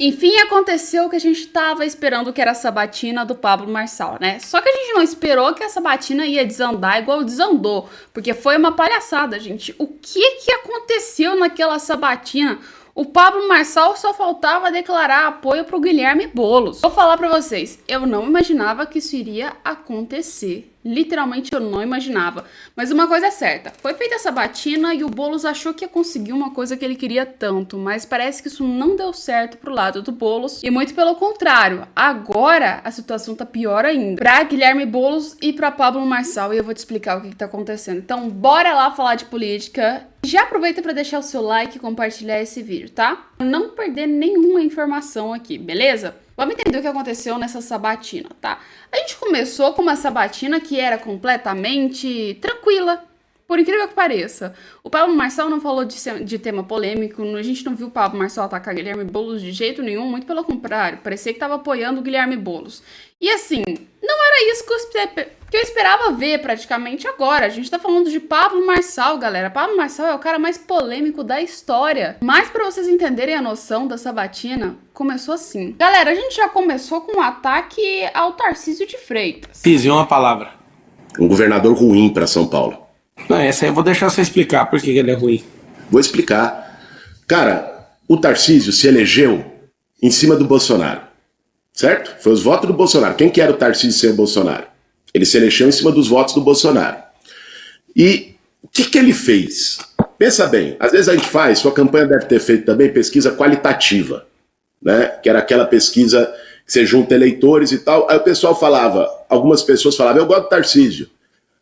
Enfim, aconteceu o que a gente tava esperando, que era a sabatina do Pablo Marçal, né? Só que a gente não esperou que a sabatina ia desandar igual desandou, porque foi uma palhaçada, gente. O que aconteceu naquela sabatina? O Pablo Marçal só faltava declarar apoio pro Guilherme Boulos. Vou falar pra vocês, eu não imaginava que isso iria acontecer. Literalmente eu não imaginava. Mas uma coisa é certa, foi feita essa sabatina e o Boulos achou que ia conseguir uma coisa que ele queria tanto, mas parece que isso não deu certo pro lado do Boulos, e muito pelo contrário, agora a situação tá pior ainda, pra Guilherme Boulos e pra Pablo Marçal, e eu vou te explicar o que tá acontecendo. Então bora lá falar de política. Já aproveita para deixar o seu like e compartilhar esse vídeo, tá? Não perder nenhuma informação aqui, beleza? Vamos entender o que aconteceu nessa sabatina, tá? A gente começou com uma sabatina que era completamente tranquila, por incrível que pareça. O Pablo Marçal não falou de tema polêmico, a gente não viu o Pablo Marçal atacar Guilherme Boulos de jeito nenhum, muito pelo contrário, parecia que estava apoiando o Guilherme Boulos. E assim, não era isso que eu esperava ver praticamente agora. A gente tá falando de Pablo Marçal, galera. Pablo Marçal é o cara mais polêmico da história. Mas pra vocês entenderem a noção da sabatina, começou assim. Galera, a gente já começou com um ataque ao Tarcísio de Freitas. Fiz uma palavra. Um governador ruim para São Paulo. Não, essa aí eu vou deixar você explicar por que ele é ruim. Vou explicar. Cara, o Tarcísio se elegeu em cima do Bolsonaro. Certo? Foi os votos do Bolsonaro. Quem que era o Tarcísio sem o Bolsonaro? Ele se elegeu em cima dos votos do Bolsonaro. E o que ele fez? Pensa bem, às vezes a gente faz, sua campanha deve ter feito também pesquisa qualitativa, né? Que era aquela pesquisa que você junta eleitores e tal. Aí o pessoal falava, algumas pessoas falavam, eu gosto do Tarcísio.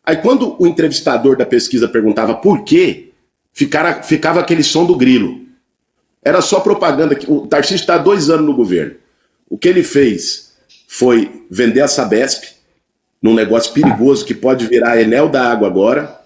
Aí quando o entrevistador da pesquisa perguntava por quê, ficava aquele som do grilo. Era só propaganda. O Tarcísio está há 2 anos no governo. O que ele fez foi vender a Sabesp, num negócio perigoso que pode virar Enel da água agora.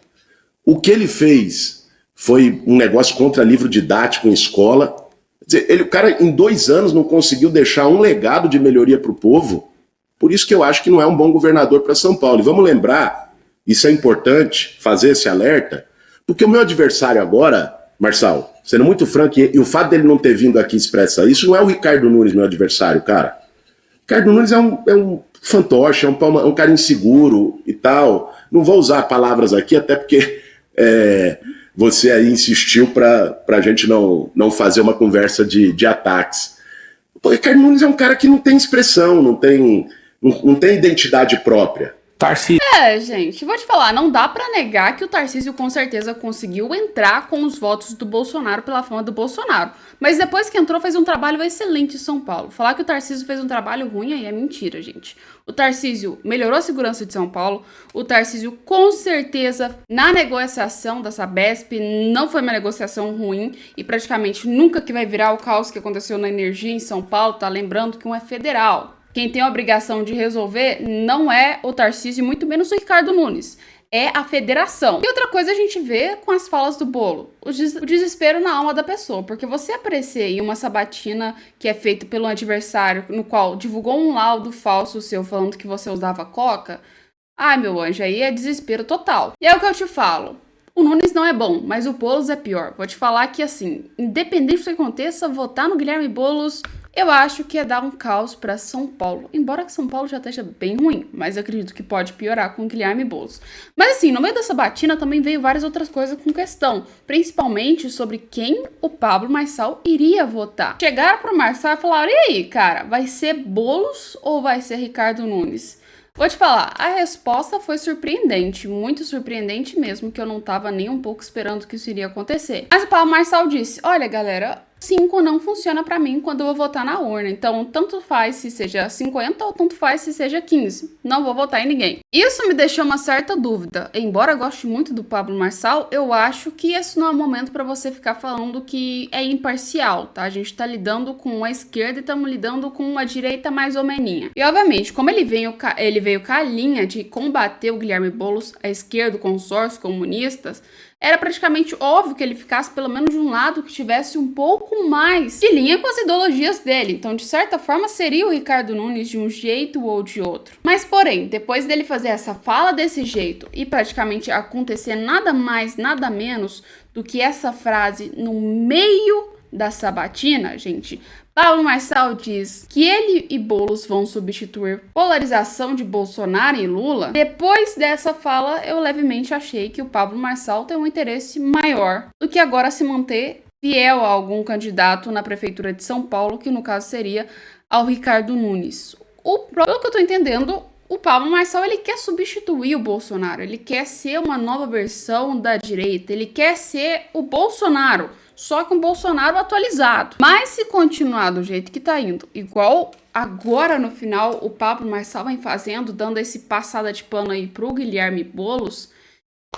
O que ele fez foi um negócio contra livro didático em escola. Quer dizer, o cara em 2 anos não conseguiu deixar um legado de melhoria para o povo. Por isso que eu acho que não é um bom governador para São Paulo. E vamos lembrar, isso é importante, fazer esse alerta, porque o meu adversário agora, Marçal, sendo muito franco, e o fato dele não ter vindo aqui expressar isso, não é o Ricardo Nunes, meu adversário, cara. Ricardo Nunes é um fantoche, é um cara inseguro e tal. Não vou usar palavras aqui, até porque você aí insistiu pra gente não fazer uma conversa de ataques. O Ricardo Nunes é um cara que não tem expressão, não tem identidade própria. Tarcísio. Gente, vou te falar, não dá pra negar que o Tarcísio com certeza conseguiu entrar com os votos do Bolsonaro pela fama do Bolsonaro. Mas depois que entrou, fez um trabalho excelente em São Paulo. Falar que o Tarcísio fez um trabalho ruim aí é mentira, gente. O Tarcísio melhorou a segurança de São Paulo. O Tarcísio, com certeza, na negociação da Sabesp, não foi uma negociação ruim. E praticamente nunca que vai virar o caos que aconteceu na energia em São Paulo, tá? Lembrando que um é federal. Quem tem a obrigação de resolver não é o Tarcísio, muito menos o Ricardo Nunes. É a federação. E outra coisa a gente vê com as falas do Bolo, o desespero na alma da pessoa. Porque você aparecer em uma sabatina que é feita pelo adversário, no qual divulgou um laudo falso seu falando que você usava coca, ai meu anjo, aí é desespero total. E é o que eu te falo. O Nunes não é bom, mas o Boulos é pior. Vou te falar que, assim, independente do que aconteça, votar no Guilherme Boulos, eu acho que ia dar um caos para São Paulo. Embora que São Paulo já esteja bem ruim, mas eu acredito que pode piorar com o Guilherme Boulos. Mas, assim, no meio dessa batina também veio várias outras coisas com questão, principalmente sobre quem o Pablo Marçal iria votar. Chegaram pro Marçal e falaram, e aí, cara, vai ser Boulos ou vai ser Ricardo Nunes? Vou te falar, a resposta foi surpreendente, muito surpreendente mesmo, que eu não tava nem um pouco esperando que isso iria acontecer. Mas o Pablo Marçal disse, olha galera, 5 não funciona pra mim quando eu vou votar na urna, então tanto faz se seja 50 ou tanto faz se seja 15, não vou votar em ninguém. Isso me deixou uma certa dúvida, embora eu goste muito do Pablo Marçal, eu acho que esse não é o momento pra você ficar falando que é imparcial, tá? A gente tá lidando com a esquerda e estamos lidando com uma direita mais ou meninha. E obviamente, como ele veio com a linha de combater o Guilherme Boulos, a esquerda, o consórcio, comunistas, era praticamente óbvio que ele ficasse pelo menos de um lado que tivesse um pouco mais de linha com as ideologias dele. Então, de certa forma, seria o Ricardo Nunes de um jeito ou de outro. Mas, porém, depois dele fazer essa fala desse jeito e praticamente acontecer nada mais, nada menos do que essa frase no meio da sabatina, gente, Pablo Marçal diz que ele e Boulos vão substituir polarização de Bolsonaro e Lula. Depois dessa fala, eu levemente achei que o Pablo Marçal tem um interesse maior do que agora se manter fiel a algum candidato na prefeitura de São Paulo, que no caso seria ao Ricardo Nunes. Pelo que eu tô entendendo, o Pablo Marçal, ele quer substituir o Bolsonaro, ele quer ser uma nova versão da direita, ele quer ser o Bolsonaro, só que um Bolsonaro atualizado. Mas se continuar do jeito que tá indo, igual agora no final o Pablo Marçal vem fazendo, dando esse passada de pano aí pro Guilherme Boulos,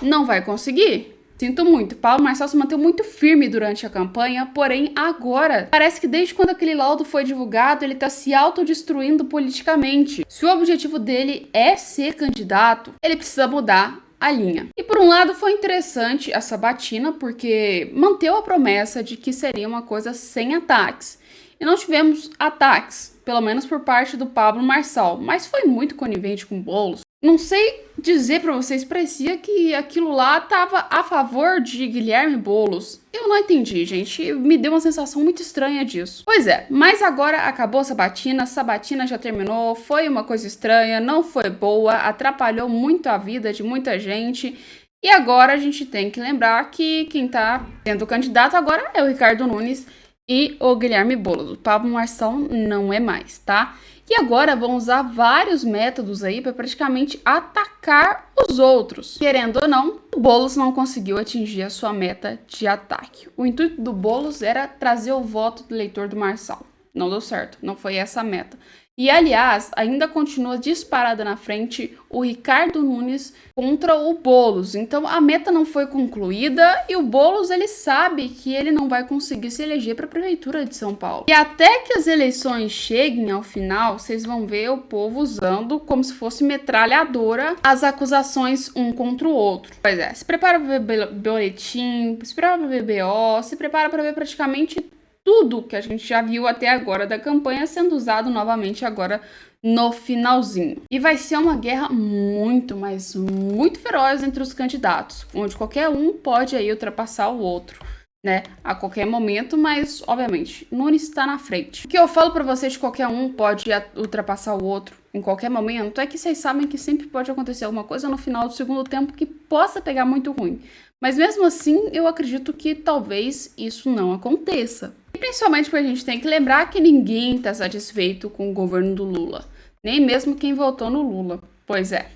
não vai conseguir. Sinto muito, Pablo Marçal se manteve muito firme durante a campanha, porém agora parece que desde quando aquele laudo foi divulgado, ele tá se autodestruindo politicamente. Se o objetivo dele é ser candidato, ele precisa mudar a linha. E por um lado foi interessante a sabatina, porque manteve a promessa de que seria uma coisa sem ataques. E não tivemos ataques, pelo menos por parte do Pablo Marçal, mas foi muito conivente com o Boulos. Não sei dizer pra vocês, parecia que aquilo lá tava a favor de Guilherme Boulos. Eu não entendi, gente. Me deu uma sensação muito estranha disso. Pois é, mas agora acabou a sabatina já terminou, foi uma coisa estranha, não foi boa, atrapalhou muito a vida de muita gente. E agora a gente tem que lembrar que quem tá sendo candidato agora é o Ricardo Nunes e o Guilherme Boulos. O Pablo Marçal não é mais, tá? E agora vão usar vários métodos aí para praticamente atacar os outros. Querendo ou não, o Boulos não conseguiu atingir a sua meta de ataque. O intuito do Boulos era trazer o voto do eleitor do Marçal. Não deu certo, não foi essa a meta. E, aliás, ainda continua disparada na frente o Ricardo Nunes contra o Boulos. Então, a meta não foi concluída e o Boulos, ele sabe que ele não vai conseguir se eleger para a prefeitura de São Paulo. E até que as eleições cheguem ao final, vocês vão ver o povo usando como se fosse metralhadora as acusações um contra o outro. Pois é, se prepara para ver boletim, se prepara para ver BO, se prepara para ver praticamente tudo que a gente já viu até agora da campanha sendo usado novamente agora no finalzinho. E vai ser uma guerra muito, mas muito feroz entre os candidatos, onde qualquer um pode aí ultrapassar o outro, né, a qualquer momento, mas obviamente Nunes está na frente. O que eu falo para vocês de qualquer um pode ultrapassar o outro em qualquer momento é que vocês sabem que sempre pode acontecer alguma coisa no final do segundo tempo que possa pegar muito ruim. Mas mesmo assim, eu acredito que talvez isso não aconteça. E principalmente porque a gente tem que lembrar que ninguém está satisfeito com o governo do Lula. Nem mesmo quem votou no Lula. Pois é.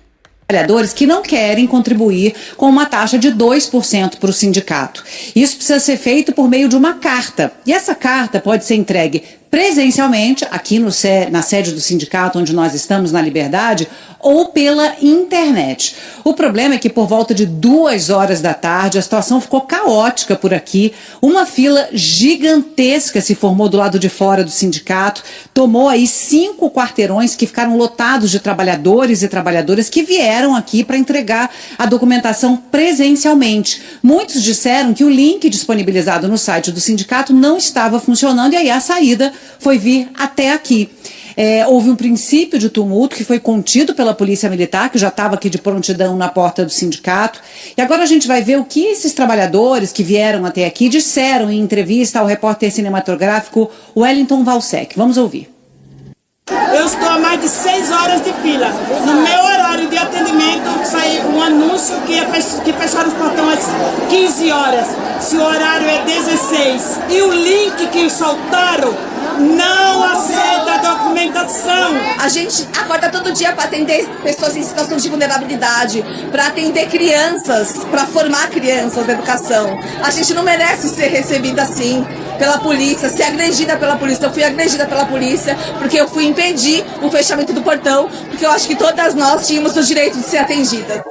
Trabalhadores que não querem contribuir com uma taxa de 2% para o sindicato. Isso precisa ser feito por meio de uma carta. E essa carta pode ser entregue presencialmente, aqui na sede do sindicato, onde nós estamos, na Liberdade, ou pela internet. O problema é que por volta de 2 horas da tarde a situação ficou caótica por aqui. Uma fila gigantesca se formou do lado de fora do sindicato, tomou aí 5 quarteirões que ficaram lotados de trabalhadores e trabalhadoras que vieram aqui para entregar a documentação presencialmente. Muitos disseram que o link disponibilizado no site do sindicato não estava funcionando e aí a saída foi vir até aqui. Houve um princípio de tumulto que foi contido pela Polícia Militar, que já estava aqui de prontidão na porta do sindicato. E agora a gente vai ver o que esses trabalhadores que vieram até aqui disseram em entrevista ao repórter cinematográfico Wellington Valsec. Vamos ouvir. Eu estou há mais de 6 horas de fila. No meu horário de atendimento saiu um anúncio que fecharam os portões às 15 horas. Se o horário é 16. E o link que soltaram não aceita a documentação. A gente acorda todo dia para atender pessoas em situação de vulnerabilidade, para atender crianças, para formar crianças na educação. A gente não merece ser recebida assim pela polícia, ser agredida pela polícia. Eu fui agredida pela polícia porque eu fui impedir o fechamento do portão, porque eu acho que todas nós tínhamos o direito de ser atendidas.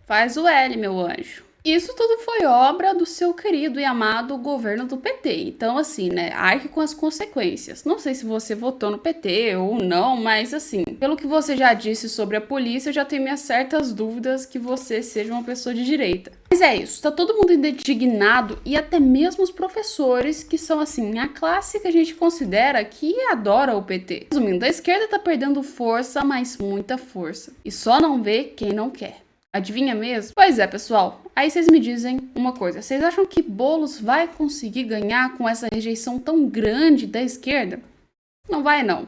Faz o L, meu anjo. Isso tudo foi obra do seu querido e amado governo do PT. Então, assim, né, arque com as consequências. Não sei se você votou no PT ou não, mas assim, pelo que você já disse sobre a polícia, eu já tenho minhas certas dúvidas que você seja uma pessoa de direita. Mas é isso, tá todo mundo indignado e até mesmo os professores, que são, assim, a classe que a gente considera que adora o PT. Resumindo, a esquerda tá perdendo força, mas muita força. E só não vê quem não quer. Adivinha mesmo? Pois é, pessoal. Aí vocês me dizem uma coisa. Vocês acham que Boulos vai conseguir ganhar com essa rejeição tão grande da esquerda? Não vai, não.